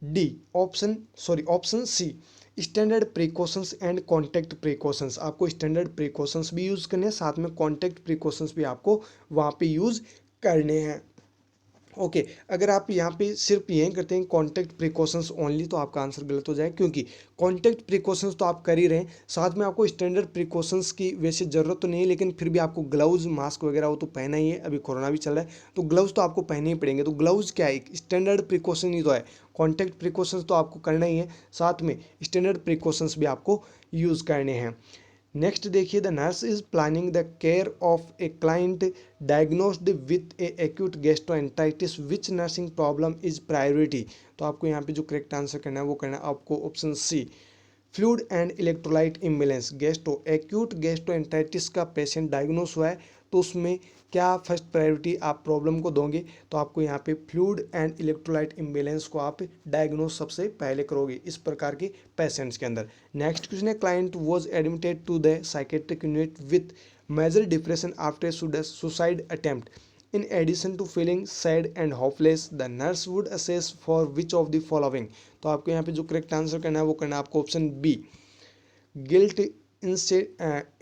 D, option C, standard precautions and contact precautions. आपको स्टैंडर्ड प्रिकॉशंस भी यूज़ करने हैं, साथ में कॉन्टैक्ट प्रिकॉशंस भी आपको वहाँ पे यूज़ करने हैं। ओके अगर आप यहाँ पे सिर्फ यही करते हैं कॉन्टैक्ट प्रिकॉशंस ओनली तो आपका आंसर गलत हो जाए, क्योंकि कॉन्टैक्ट प्रिकॉशंस तो आप कर ही रहे हैं, साथ में आपको स्टैंडर्ड प्रिकॉशंस की वैसे ज़रूरत तो नहीं है, लेकिन फिर भी आपको ग्लव्स मास्क वगैरह वो तो पहना ही है, अभी कोरोना भी चल रहा है तो ग्लव्स तो आपको पहने ही पड़ेंगे। तो ग्लव्स क्या है, स्टैंडर्ड प्रिकॉशन ही तो है। कॉन्टैक्ट प्रिकॉशंस तो आपको करना ही है, साथ में स्टैंडर्ड प्रिकॉशंस भी आपको यूज़ करने हैं। नेक्स्ट देखिए, the nurse is planning the care of a client diagnosed with a acute gastroenteritis, which nursing problem is priority. तो आपको यहाँ पे जो करेक्ट आंसर करना है वो करना है आपको option C, fluid and electrolyte imbalance. Acute gastroenteritis का पेशेंट डायग्नोस हुआ है तो उसमें क्या फर्स्ट प्रायोरिटी आप प्रॉब्लम को दोगे, तो आपको यहाँ पे फ्लूइड एंड इलेक्ट्रोलाइट इम्बैलेंस को आप डायग्नोस सबसे पहले करोगे इस प्रकार के पेशेंट्स के अंदर। नेक्स्ट क्वेश्चन है, client was admitted to the psychiatric unit with major depression after suicide attempt. In addition to feeling sad and hopeless, the nurse would assess for which of the following। तो आपको यहाँ पे जो correct answer करना है वो करना है आपको ऑप्शन बी, गिल्ट,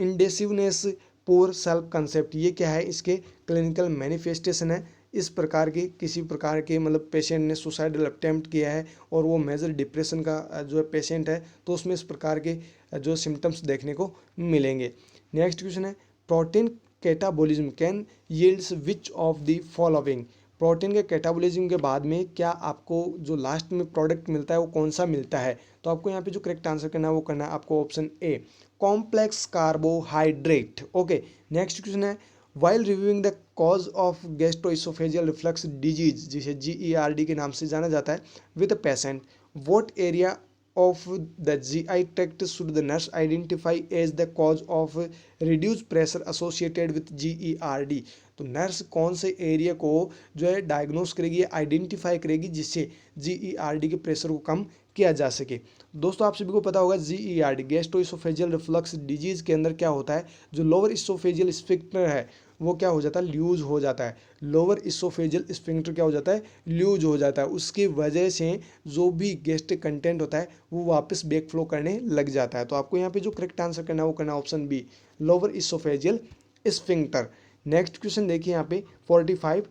इंडेसिवनेस, पोर सेल्फ कंसेप्ट। ये क्या है, इसके क्लिनिकल मैनिफेस्टेशन है। इस प्रकार के किसी प्रकार के मतलब पेशेंट ने सुसाइडल अटेम्प्ट किया है और वो मेजर डिप्रेशन का जो है पेशेंट है तो उसमें इस प्रकार के जो सिम्टम्स देखने को मिलेंगे। नेक्स्ट क्वेश्चन है, protein catabolism can yields which of the following. Protein के कैटाबॉलिज्म के बाद में क्या आपको जो लास्ट में प्रोडक्ट मिलता है वो कौन सा मिलता है। तो आपको यहाँ पे जो करेक्ट आंसर करना है वो करना है आपको option A, complex carbohydrate. Okay next question है, while reviewing the cause of gastroesophageal reflux disease, जिसे GERD के नाम से जाना जाता है, with a patient, what area of the GI tract should the nurse identify as the cause of reduced pressure associated with GERD। तो nurse कौन से एरिया को जो है डायग्नोस करेगी, आइडेंटिफाई करेगी जिससे GERD के प्रेशर को कम किया जा सके। दोस्तों आप सभी को पता होगा GERD गैस्ट्रोइसोफेजियल रिफ्लक्स डिजीज के अंदर क्या होता है, जो लोअर इसोफेजियल स्फिंक्टर है वो क्या हो जाता है, लूज हो जाता है। लोअर इसोफेजियल स्फिंक्टर क्या हो जाता है, लूज हो जाता है। उसकी वजह से जो भी गैस्ट्रिक कंटेंट होता है वो वापस बैक फ्लो करने लग जाता है। तो आपको यहाँ पे जो करेक्ट आंसर करना है वो करना है option B, lower oesophageal sphincter. Next question देखिए यहाँ पे 45,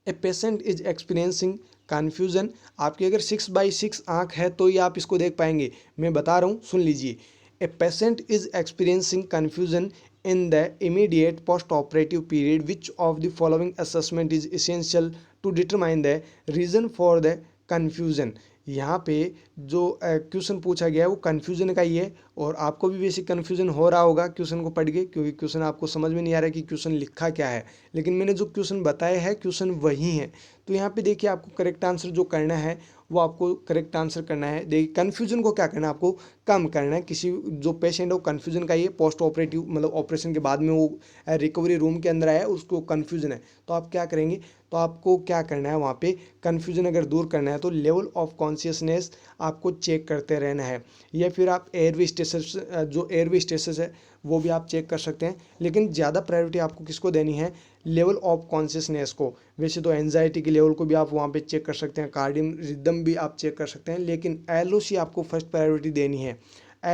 a patient is experiencing confusion. आपकी अगर 6/6 आँख है तो ही आप इसको देख पाएंगे, मैं बता रहा हूँ सुन लीजिए। ए patient is experiencing confusion in the immediate post-operative period, which of the following assessment is essential to determine the reason for the confusion। यहाँ पे जो क्वेश्चन पूछा गया है वो कन्फ्यूजन का ही है और आपको भी बेसिक कन्फ्यूजन हो रहा होगा क्वेश्चन को पढ़ के, क्योंकि क्वेश्चन आपको समझ में नहीं आ रहा है कि क्वेश्चन लिखा क्या है, लेकिन मैंने जो क्वेश्चन बताया है क्वेश्चन वही है। तो यहाँ पे देखिए आपको करेक्ट आंसर जो करना है वो आपको करेक्ट आंसर करना है, देखिए कन्फ्यूजन को क्या करना है आपको कम करना है। किसी जो पेशेंट है वो कन्फ्यूजन का ये पोस्ट ऑपरेटिव मतलब ऑपरेशन के बाद में वो रिकवरी रूम के अंदर आया उसको कन्फ्यूजन है, तो आप क्या करेंगे, तो आपको क्या करना है वहाँ पे कन्फ्यूजन अगर दूर करना है तो लेवल ऑफ कॉन्शियसनेस आपको चेक करते रहना है, या फिर आप एयरवे स्टेटस जो एयरवे स्टेटस है वो भी आप चेक कर सकते हैं, लेकिन ज़्यादा प्रायोरिटी आपको किसको देनी है, लेवल ऑफ कॉन्शियसनेस को। वैसे तो एंजाइटी के लेवल को भी आप वहाँ पे चेक कर सकते हैं, कार्डियम रिदम भी आप चेक कर सकते हैं, लेकिन LOC आपको फर्स्ट प्रायोरिटी देनी है।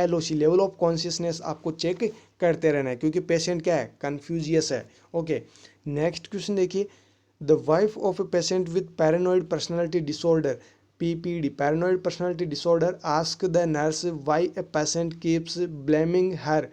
LOC लेवल ऑफ कॉन्शियसनेस आपको चेक करते रहना है, क्योंकि पेशेंट क्या है, कन्फ्यूजियस है। ओके नेक्स्ट क्वेश्चन देखिए, the wife of a patient with paranoid personality disorder PPD paranoid personality disorder ask the nurse why a patient keeps blaming her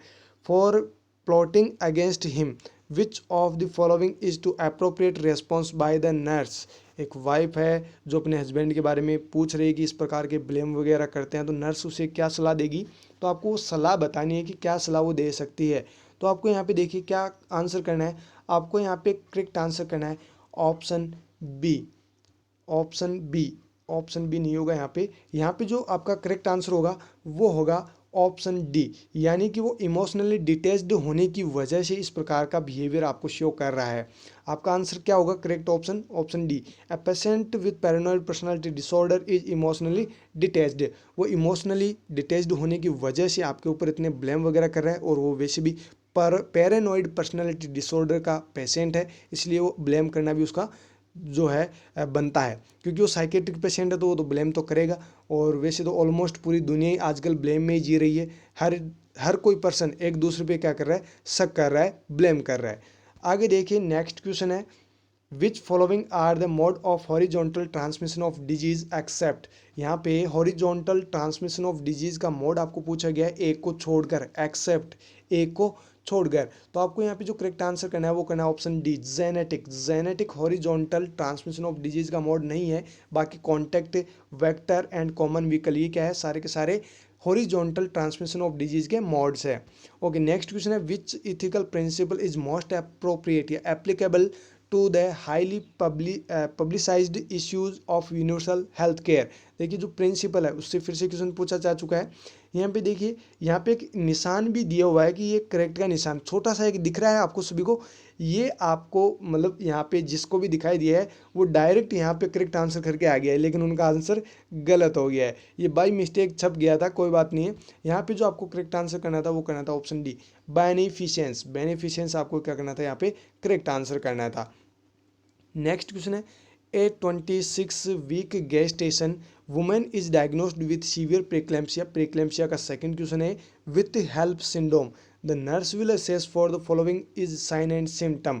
for plotting against him, which of the following is to appropriate response by the nurse. एक wife है जो अपने husband के बारे में पूछ रही है कि इस प्रकार के ब्लेम वगैरह करते हैं, तो नर्स उसे क्या सलाह देगी, तो आपको वो सलाह बतानी है कि क्या सलाह वो दे सकती है। तो आपको यहाँ पे देखिए क्या आंसर करना है, आपको यहाँ पे करेक्ट आंसर करना है option B. Option B, option B नहीं होगा यहाँ पे जो आपका करेक्ट आंसर होगा वो होगा ऑप्शन डी, यानी कि वो इमोशनली डिटैच्ड होने की वजह से इस प्रकार का बिहेवियर आपको शो कर रहा है। आपका आंसर क्या होगा correct option, option D. A patient with paranoid personality disorder is emotionally detached, वो इमोशनली डिटैच्ड होने की वजह से आपके ऊपर इतने ब्लेम वगैरह कर रहा है, और वो वैसे भी पैरानॉइड पर्सनालिटी डिसऑर्डर का पेशेंट है, इसलिए वो ब्लेम करना भी उसका जो है बनता है, क्योंकि वो साइकेट्रिक पेशेंट है तो वो तो ब्लेम तो करेगा। और वैसे तो ऑलमोस्ट पूरी दुनिया ही आजकल ब्लेम में ही जी रही है, हर कोई पर्सन एक दूसरे पे क्या कर रहा है, शक कर रहा है, ब्लेम कर रहा है। आगे देखिए नेक्स्ट क्वेश्चन है, which following are the mode of horizontal transmission of disease except. यहाँ पे हॉरिजॉन्टल ट्रांसमिशन ऑफ डिजीज का मोड आपको पूछा गया है एक को छोड़कर, एक्सेप्ट एक को छोड़कर। तो आपको यहाँ पे जो करेक्ट आंसर करना है वो करना है option D, genetic. Genetic horizontal transmission of disease का मोड नहीं है, बाकी contact, vector and common vehicle, ये क्या है, सारे के सारे हॉरिजॉन्टल ट्रांसमिशन ऑफ डिजीज के मोड्स है। ओके नेक्स्ट क्वेश्चन है, which ethical principle is most appropriate या applicable to the highly publicised issues of universal health care. देखिए जो प्रिंसिपल है उससे फिर से क्वेश्चन पूछा जा चुका है। यहाँ पे देखिए यहाँ पे एक निशान भी दिया हुआ है कि ये करेक्ट का निशान छोटा सा एक दिख रहा है आपको सभी को, ये आपको मतलब यहाँ पे जिसको भी दिखाई दिया है वो डायरेक्ट यहाँ पे करेक्ट आंसर करके आ गया है, लेकिन उनका आंसर गलत हो गया है, ये बाई मिस्टेक छप गया था, कोई बात नहीं है। यहाँ पे जो आपको करेक्ट आंसर करना था वो करना था ऑप्शन डी, बेनिफिशियंस। बेनिफिशियंस आपको क्या करना था यहाँ पे करेक्ट आंसर करना था। नेक्स्ट क्वेश्चन है, a 26 week gestation women is diagnosed with severe preeclampsia. Preeclampsia का सेकंड क्वेश्चन है, with HELLP syndrome the nurse will assess for the following is sign and symptom.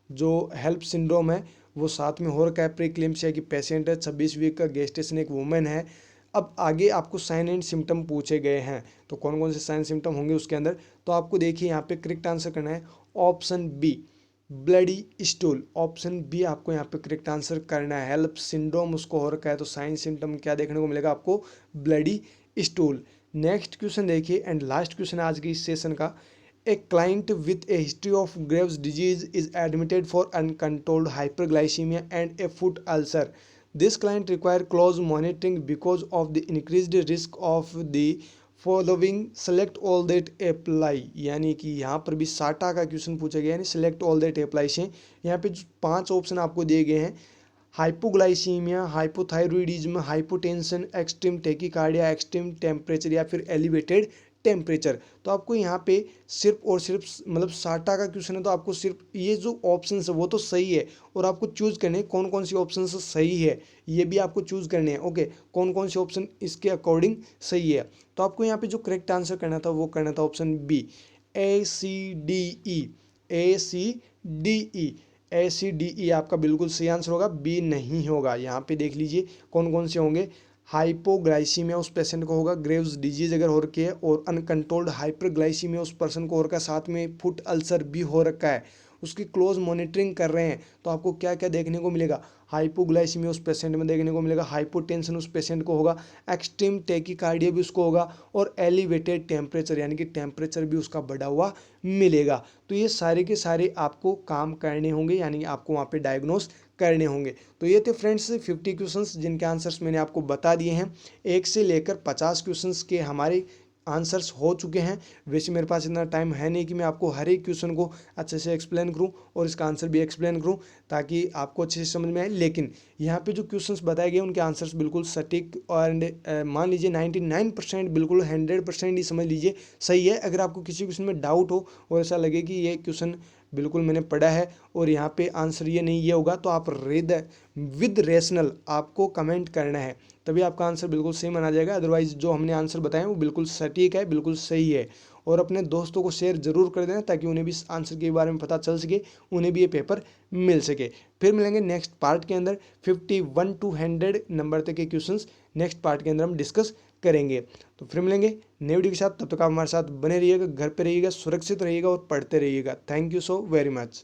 जो हेल्प सिंड्रोम है वो साथ में हो रखा है, प्रेक्लेम्सिया की पेशेंट है, 26 वीक का गेस्टेशन एक वुमेन है। अब आगे आपको साइन एंड सिम्टम पूछे गए हैं, तो कौन कौन से साइन सिम्टम होंगे उसके अंदर, तो आपको देखिए यहाँ पे करेक्ट आंसर करना है option B, bloody stool. Option B आपको यहाँ पे करेक्ट आंसर करना है। हेल्प सिंड्रोम उसको हो रखा है तो साइन सिम्टम क्या देखने को मिलेगा आपको, ब्लडी स्टूल। नेक्स्ट क्वेश्चन देखिए एंड लास्ट क्वेश्चन आज के इस सेशन का, ए client with A history of Graves disease is admitted for uncontrolled hyperglycaemia and A foot ulcer. This client require close monitoring because of the increased risk of the following, select all that apply. यानी कि यहाँ पर भी साटा का question पूछा गया है, सेलेक्ट ऑल दैट अप्लाई से यहाँ पे जो 5 ऑप्शन आपको दिए गए हैं, hypoglycaemia, hypothyroidism, hypotension, extreme tachycardia, extreme temperature या फिर एलिवेटेड टेम्परेचर। तो आपको यहाँ पे सिर्फ और सिर्फ मतलब साटा का क्वेश्चन है तो आपको सिर्फ ये जो ऑप्शन है वो तो सही है, और आपको चूज करने हैं कौन कौन सी ऑप्शन सही है, ये भी आपको चूज करने हैं। ओके कौन कौन से ऑप्शन इसके अकॉर्डिंग सही है, तो आपको यहाँ पे जो करेक्ट आंसर करना था वो करना था option B, ACDE। ACDE, ACDE आपका बिल्कुल सही आंसर होगा, बी नहीं होगा। यहाँ पे देख लीजिए कौन कौन से होंगे, हाइपोग्लाइसीमिया उस पेशेंट को होगा, ग्रेव्स डिजीज अगर हो रखी है, और अनकंट्रोल्ड हाइपरग्लाइसीमिया उस पर्सन को हो रखा है, साथ में फुट अल्सर भी हो रखा है, उसकी क्लोज मॉनिटरिंग कर रहे हैं। तो आपको क्या क्या देखने को मिलेगा, हाइपोग्लाइसीमिया उस पेशेंट में देखने को मिलेगा, हाइपोटेंशन उस पेशेंट को होगा, एक्सट्रीम टेकिकार्डिया भी उसको होगा, और एलिवेटेड टेम्परेचर यानी कि टेम्परेचर भी उसका बढ़ा हुआ मिलेगा। तो ये सारे के सारे आपको काम करने होंगे, यानी आपको वहाँ पे डायग्नोस करने होंगे। तो ये थे फ्रेंड्स 50 क्वेश्चंस जिनके आंसर्स मैंने आपको बता दिए हैं। 1 से लेकर 50 क्वेश्चंस के हमारे आंसर्स हो चुके हैं। वैसे मेरे पास इतना टाइम है नहीं कि मैं आपको हर एक क्वेश्चन को अच्छे से एक्सप्लेन करूं और इसका आंसर भी एक्सप्लेन करूं ताकि आपको अच्छे से समझ में आए, लेकिन यहाँ पे जो क्वेश्चंस बताए गए उनके आंसर्स बिल्कुल सटीक और मान लीजिए 99% बिल्कुल 100% ही समझ लीजिए सही है। अगर आपको किसी क्वेश्चन में डाउट हो और ऐसा लगे कि ये क्वेश्चन बिल्कुल मैंने पढ़ा है और यहाँ पे आंसर ये नहीं ये होगा, तो आप विद रेशनल आपको कमेंट करना है, तभी आपका आंसर बिल्कुल सही माना जाएगा। अदरवाइज जो हमने आंसर बताए वो बिल्कुल सटीक है, बिल्कुल सही है। और अपने दोस्तों को शेयर जरूर कर देना ताकि उन्हें भी आंसर के बारे में पता चल सके, उन्हें भी ये पेपर मिल सके। फिर मिलेंगे नेक्स्ट पार्ट के अंदर 51 to 100 नंबर तक के क्वेश्चंस नेक्स्ट पार्ट के अंदर हम डिस्कस करेंगे। तो फिर मिलेंगे नई वीडियो के साथ, तब तक आप हमारे साथ बने रहिएगा, घर पे रहिएगा, सुरक्षित रहिएगा और पढ़ते रहिएगा। Thank you so very much.